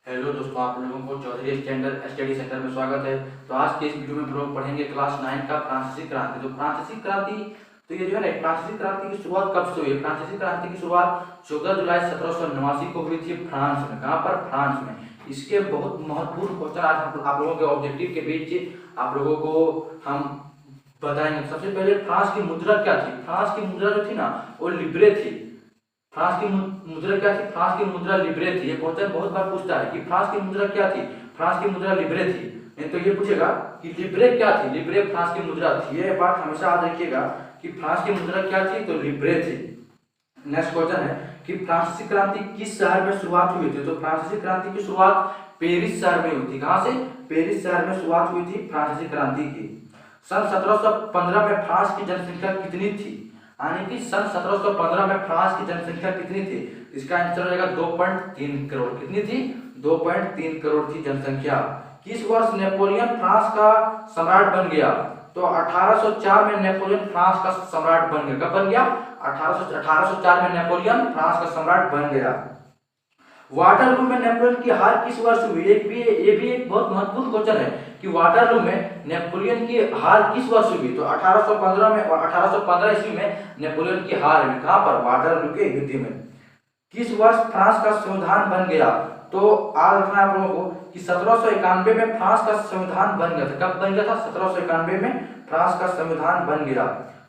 Hello दोस्तों, आप लोगों को चौधरी स्टैंडर्ड स्टडी सेंटर में स्वागत है। तो आज के इस वीडियो में हम लोग पढ़ेंगे क्लास 9 का फ्रांसीसी क्रांति। तो फ्रांसीसी क्रांति, तो ये जो है ना, फ्रांसीसी क्रांति की शुरुआत कब से हुई? फ्रांसीसी क्रांति की शुरुआत 14 जुलाई 1789 को हुई थी फ्रांस में। कहाँ पर? फ्रांस में। इसके बहुत महत्वपूर्ण क्वेश्चन आज आप लोगों के ऑब्जेक्टिव के बीच आप लोगों को हम बताएंगे। सबसे पहले फ्रांस की मुद्रा क्या थी? फ्रांस की मुद्रा जो थी ना, वो लिब्रे थी। फ्रांस की मुद्रा क्या थी? फ्रांस की मुद्रा लिब्रे थी। ये क्वेश्चन बहुत बार पूछता है कि फ्रांस की मुद्रा क्या थी। फ्रांस की मुद्रा लिब्रे थी। नहीं तो ये पूछेगा कि लिब्रे क्या थी। लिब्रे फ्रांस की मुद्रा थी। ये बात हमेशा याद रखिएगा कि फ्रांस की मुद्रा क्या थी, तो लिब्रे थी। नेक्स्ट क्वेश्चन है कि फ्रांसीसी क्रांति किस शहर में शुरुआत हुई थी? तो फ्रांसीसी क्रांति की शुरुआत पेरिस शहर में हुई थी। कहां से? पेरिस शहर में शुरुआत हुई थी फ्रांसीसी क्रांति की। सन 1715 में फ्रांस की जनसंख्या कितनी थी? यानी कि सन 1715 में फ्रांस की जनसंख्या कितनी थी? इसका आंसर हो जाएगा 2.3 करोड़। कितनी थी? 2.3 करोड़ थी जनसंख्या। किस वर्ष नेपोलियन फ्रांस का सम्राट बन गया? तो 1804 में नेपोलियन फ्रांस का सम्राट बन गया। कब बन गया? 1804 में नेपोलियन फ्रांस का सम्राट बन गया। वाटरलू में नेपोलियन की हार किस वर्ष हुई? ये भी एक बहुत महत्वपूर्ण क्वेश्चन है कि वाटरलू में नेपोलियन की हार किस वर्ष हुई? तो 1815 में, 1815 ईस्वी में नेपोलियन की हार हुई। कहां पर? वाटरलू के युद्ध में। किस वर्ष फ्रांस का संविधान बन गया? तो याद रखना आप लोगों को कि 1791 में फ्रांस का संविधान बन गया था। कब बन गया था? 1791 में फ्रांस का संविधान बन गया।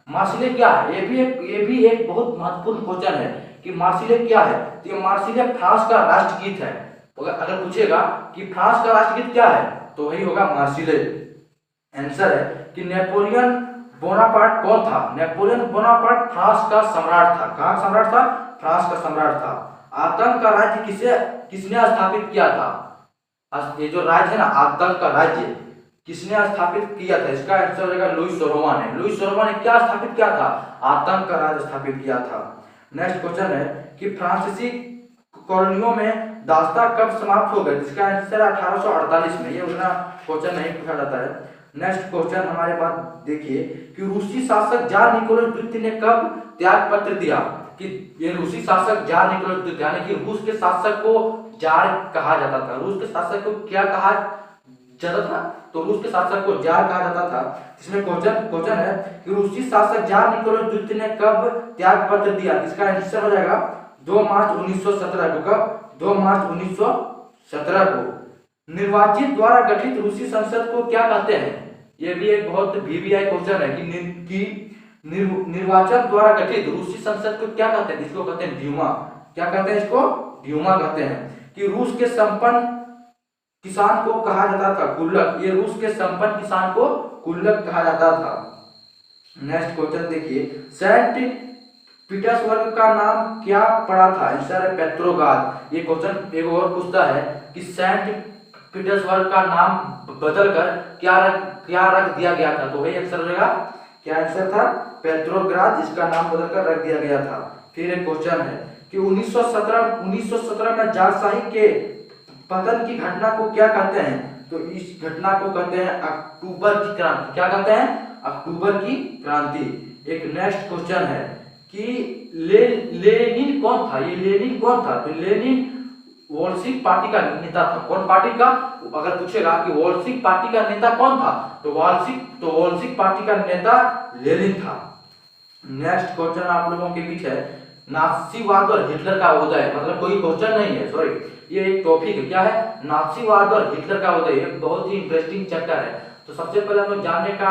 मार्सिले क्या है? ये भी एक बहुत महत्वपूर्ण क्वेश्चन है कि मार्सिले क्या है। तो ये मार्सिले फ्रांस का राष्ट्रगीत है। अगर पूछेगा कि फ्रांस का राष्ट्रगीत क्या है, तो वही होगा मार्सिले। आंसर है कि नेपोलियन बोनापार्ट कौन था? नेपोलियन बोनापार्ट फ्रांस का सम्राट था। कहाँ का सम्राट था? फ्रांस का सम्राट था। आतंक का राज्य किसने स्थापित किया था? ये जो राज्य है ना, आतंक का राज्य किसने स्थापित किया था? इसका आंसर हो जाएगा लुई सोरोमा ने। लुई सोरोमा ने क्या स्थापित किया था? आतंक का राज्य स्थापित किया था। नेक्स्ट क्वेश्चन है कि फ्रांसीसी कॉलोनियों में दासता कब समाप्त हो गए? इसका आंसर 1848 में। ये उतना क्वेश्चन नहीं पूछा जाता है। नेक्स्ट क्वेश्चन हमारे पास देखिए कि रूसी शासक जार निकोलस द्वितीय ने कब त्याग पत्र दिया? कि ये रूसी शासक जार निकोलस द्वितीय, यानी कि रूस के शासक को जार कहा जाता था। रूस के शासक को क्या कहा जाता था? तो रूस के शासक को जार कहा जाता था। इसमें क्वेश्चन है कि रूसी शासक जार निकोलस द्वितीय ने कब त्याग पत्र दिया? इसका आंसर हो जाएगा 2 मार्च 1917 को। कब? 2 मार्च 1917 को। निर्वाचित द्वारा गठित रूसी संसद को क्या कहते हैं? यह भी एक बहुत वीवीआई क्वेश्चन है कि निर्वाचन द्वारा गठित रूसी संसद को क्या कहते हैं? इसको कहते हैं ड्यूमा। क्या कहते हैं? इसको ड्यूमा कहते हैं। कि रूस के संपन्न किसान को कहा जाता था गुल्लक। ये रूस के संपन्न किसान को गुल्लक कहा जाता था। नेक्स्ट क्वेश्चन देखिए, सेंट पीटर्सबर्ग का नाम क्या पड़ा था? आंसर है पेट्रोग्राद। ये क्वेश्चन एक और पूछता है कि सेंट पीटर्सबर्ग का नाम बदलकर क्या रख दिया गया था? तो वही आंसर रहेगा। क्या आंसर था? पेट्रोग्राद। इसका नाम बदलकर रख दिया गया था। फिर एक क्वेश्चन है कि 1917 में जारशाही के पतन की घटना को क्या कहते हैं? तो इस घटना को कहते हैं अक्टूबर की क्रांति। क्या कहते हैं? अक्टूबर की क्रांति। एक नेक्स्ट क्वेश्चन है कि लेनिन कौन था? ये लेनिन कौन था? तो लेनिन वोल्सिक पार्टी का नेता था। कौन पार्टी का? अगर पूछेगा कि वोल्सिक पार्टी का नेता कौन था, तो वोल्सिक पार्टी का नेता लेनिन था। नेक्स्ट क्वेश्चन आप लोगों के बीच है नाजीवाद और हिटलर का उदय। मतलब कोई क्वेश्चन नहीं है, सॉरी, ये एक टॉपिक है। क्या है? नाजीवाद और हिटलर का उदय। एक बहुत ही इंटरेस्टिंग चैप्टर है। तो सबसे पहले हम लोग जानने का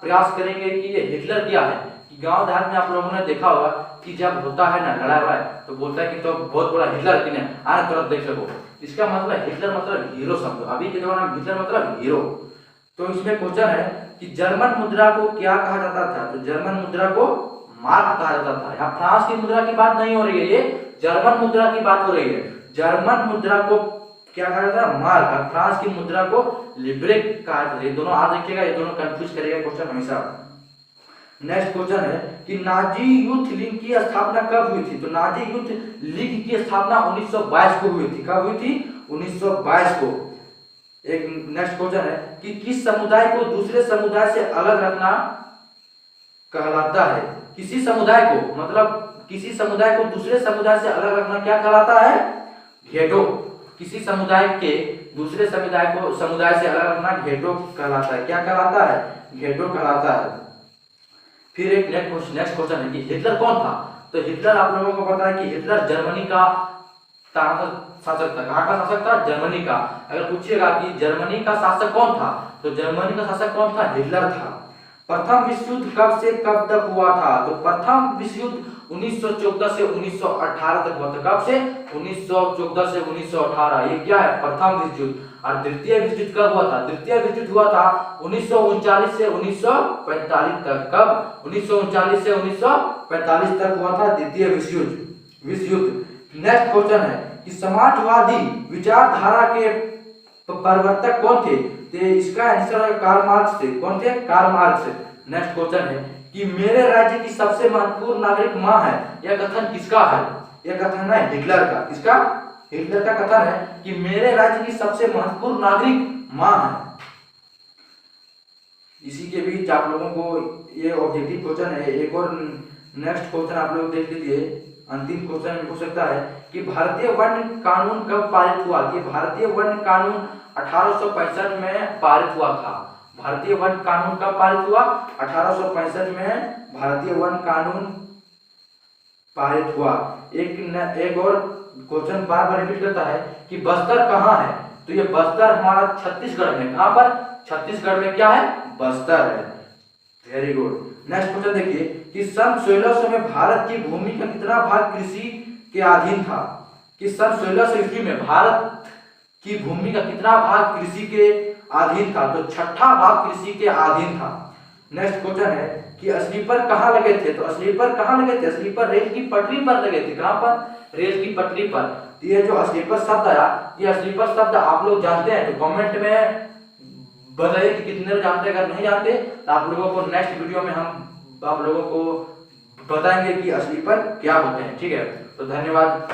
प्रयास करेंगे कि ये हिटलर क्या है। गांव देहात में आप लोगों ने देखा होगा कि जब होता है ना लड़ाई वड़ाई, तो बोलता है कि तो बहुत बड़ा हिटलर किने आने तुरंत देख सको। इसका मतलब हिटलर मतलब हीरो समझो। अभी के जमाने में हिटलर मतलब हीरो। तो इसमें क्वेश्चन है कि जर्मन मुद्रा को क्या कहा जाता था? तो जर्मन मुद्रा को मार्क कहा जाता था। यहाँ फ्रांस की मुद्रा की बात नहीं हो रही है, ये जर्मन मुद्रा की बात हो रही है। जर्मन मुद्रा को क्या कहा जाता है? मार्क। और फ्रांस की मुद्रा को लिब्रे कहा जाता है। ये दोनों याद रखिएगा, ये दोनों कंफ्यूज करेगा क्वेश्चन हमेशा। नेक्स्ट क्वेश्चन है कि नाजी यूथ लीग की स्थापना कब हुई थी? तो नाजी यूथ लीग की स्थापना 1922 को हुई थी। कब हुई थी? 1922 को। एक नेक्स्ट क्वेश्चन है कि किस समुदाय को दूसरे समुदाय से अलग रखना कहलाता है? किसी समुदाय को, मतलब किसी समुदाय को दूसरे समुदाय से अलग रखना क्या कहलाता है? घेटो। किसी समुदाय के दूसरे समुदाय से अलग रखना घेटो कहलाता है। क्या कहलाता है? घेटो कहलाता है। फिर एक नेक्स्ट क्वेश्चन है कि हिटलर कौन था? तो हिटलर आप लोगों को पता है कि हिटलर जर्मनी का शासक था। कहाँ का शासक था? जर्मनी का। अगर पूछिएगा कि जर्मनी का शासक कौन था, तो जर्मनी का शासक कौन था? हिटलर था। प्रथम विश्व युद्ध कब से कब तक हुआ था? तो प्रथम विश्व युद्ध 1914 से 1918 तक हुआ था। कब से? 1914 से 1918। ये क्या है? प्रथम विश्व युद्ध। और द्वितीय विश्व युद्ध कब हुआ था? द्वितीय विश्व युद्ध हुआ था 1939 से 1945 तक। कब? 1939 से 1945 तक हुआ था द्वितीय विश्व युद्ध। नेक्स्ट क्वेश्चन है कि समाजवादी विचारधारा के प्रवर्तक कौन थे? तो इसका आंसर कार्ल मार्क्स थे। कौन थे? Karl Marx. नेक्स्ट क्वेश्चन है कि मेरे राज्य की सबसे महत्वपूर्ण नागरिक मां है। यह कथन किसका है? यह कथन है हिटलर का। किसका? हिटलर का कथन है कि मेरे राज्य की सबसे महत्वपूर्ण नागरिक मां है। इसी के बीच आप लोगों को ये ऑब्जेक्टिव क्वेश्चन है। एक और नेक्स्ट क्वेश्चन आप लोग देख लीजिए। अंतिम क्वेश्चन हो सकता है कि भारतीय वन्य कानून कब पारित हुआ? कि भारतीय वन्य कानून 1865 में पारित हुआ था। भारतीय वन्य कानून कब पारित हुआ? 1865 में भारतीय वन्य कानून पारित हुआ। एक और क्वेश्चन बार बार रिपीट करता है कि बस्तर कहाँ है? तो ये बस्तर हमारा छत्तीसगढ़ में। कहाँ पर? छत्तीसगढ़ में क्या है? बस्तर है। Very good. नेक्स्ट क्वेश्चन देखिए कि सन 1600 में भारत की भूमि का कितना भाग कृषि के अधीन था? कि सन 1600 ईस्वी में भारत की भूमि का कितना भाग कृषि के अधीन था? तो 6ठा भाग कृषि के अधीन था। नेक्स्ट क्वेश्चन है कि स्लीपर कहाँ लगे थे? तो स्लीपर कहाँ लगे थे? स्लीपर रेल की पटरी पर लगे थे। कहाँ पर? रेल की पटरी पर। तो ये जो स्लीपर शब्द आया, ये स्लीपर शब्द आप लोग जानते हैं तो कमेंट में बताइए कि कितने लोग जानते हैं। अगर नहीं जानते तो आप लोगों को नेक्स्ट वीडियो में हम आप लोगों को बताएंगे कि स्लीपर क्या होते हैं। ठीक है, तो धन्यवाद।